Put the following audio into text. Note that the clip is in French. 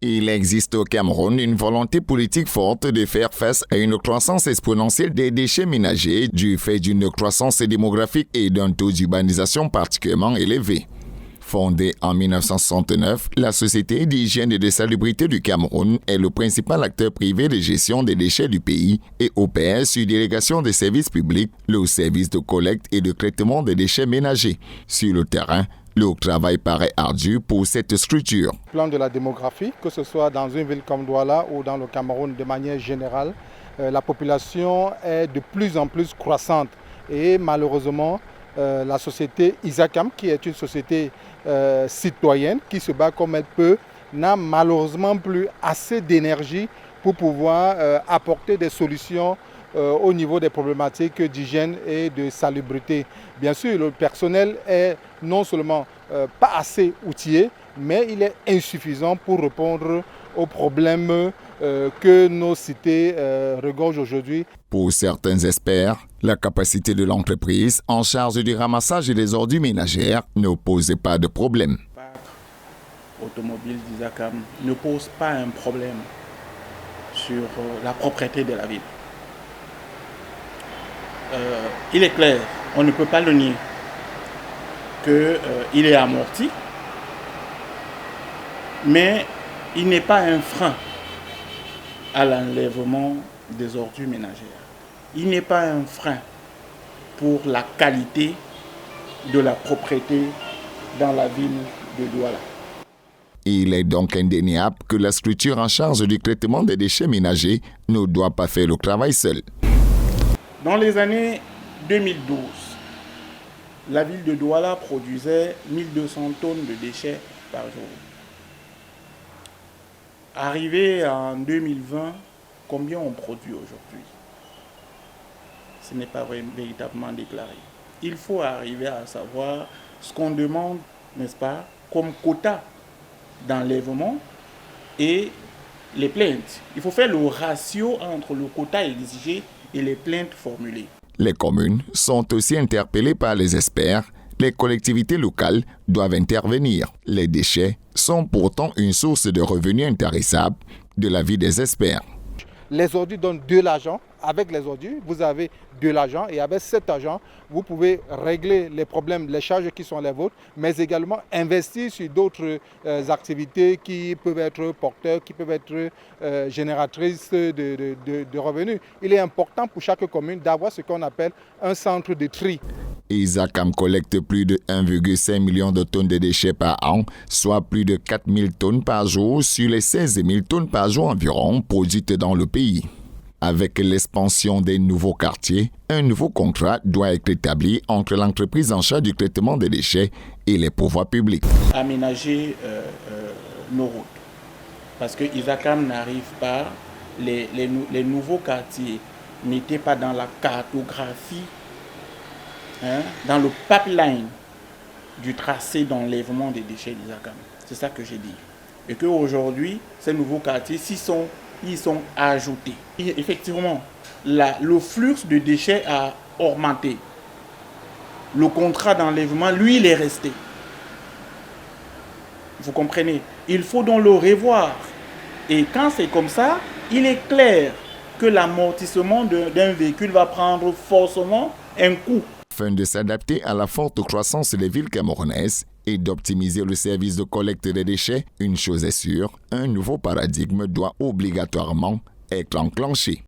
Il existe au Cameroun une volonté politique forte de faire face à une croissance exponentielle des déchets ménagers du fait d'une croissance démographique et d'un taux d'urbanisation particulièrement élevé. Fondée en 1969, la Société d'hygiène et de salubrité du Cameroun est le principal acteur privé de gestion des déchets du pays et opère sur délégation des services publics, le service de collecte et de traitement des déchets ménagers. Sur le terrain, le travail paraît ardu pour cette structure. Le plan de la démographie, que ce soit dans une ville comme Douala ou dans le Cameroun de manière générale, la population est de plus en plus croissante. Et malheureusement, la société ISACAM, qui est une société citoyenne, qui se bat comme elle peut, n'a malheureusement plus assez d'énergie pour pouvoir apporter des solutions au niveau des problématiques d'hygiène et de salubrité. Bien sûr, le personnel est non seulement pas assez outillé, mais il est insuffisant pour répondre aux problèmes que nos cités regorgent aujourd'hui. Pour certains experts, la capacité de l'entreprise en charge du ramassage des ordures ménagères ne pose pas de problème. Le parc automobile d'ISACAM ne pose pas un problème sur la propreté de la ville. Il est clair, on ne peut pas le nier, qu'il est amorti, mais il n'est pas un frein à l'enlèvement des ordures ménagères. Il n'est pas un frein pour la qualité de la propreté dans la ville de Douala. Il est donc indéniable que la structure en charge du traitement des déchets ménagers ne doit pas faire le travail seule. Dans les années 2012, la ville de Douala produisait 1200 tonnes de déchets par jour. Arrivé en 2020, combien on produit aujourd'hui? Ce n'est pas véritablement déclaré. Il faut arriver à savoir ce qu'on demande, n'est-ce pas, comme quota d'enlèvement et les plaintes. Il faut faire le ratio entre le quota exigé et les plaintes formulées. Les communes sont aussi interpellées par les experts. Les collectivités locales doivent intervenir. Les déchets sont pourtant une source de revenus intarissables de la vie des experts. Les ordures donnent de l'argent. Avec les ordures, vous avez de l'argent et avec cet argent, vous pouvez régler les problèmes, les charges qui sont les vôtres, mais également investir sur d'autres activités qui peuvent être porteurs, qui peuvent être génératrices de revenus. Il est important pour chaque commune d'avoir ce qu'on appelle un centre de tri. ISACAM collecte plus de 1,5 million de tonnes de déchets par an, soit plus de 4 000 tonnes par jour sur les 16 000 tonnes par jour environ produites dans le pays. Avec l'expansion des nouveaux quartiers, un nouveau contrat doit être établi entre l'entreprise en charge du traitement des déchets et les pouvoirs publics. Aménager nos routes, parce que ISACAM n'arrive pas, les nouveaux quartiers n'étaient pas dans la cartographie, dans le pipeline du tracé d'enlèvement des déchets d'ISACAM. C'est ça que j'ai dit. Et qu'aujourd'hui, ces nouveaux quartiers, ils sont ajoutés. Et effectivement, le flux de déchets a augmenté. Le contrat d'enlèvement, lui, il est resté. Vous comprenez? Il faut donc le revoir. Et quand c'est comme ça, il est clair que l'amortissement d'un véhicule va prendre forcément un coût. Afin de s'adapter à la forte croissance des villes camerounaises et d'optimiser le service de collecte des déchets, une chose est sûre, un nouveau paradigme doit obligatoirement être enclenché.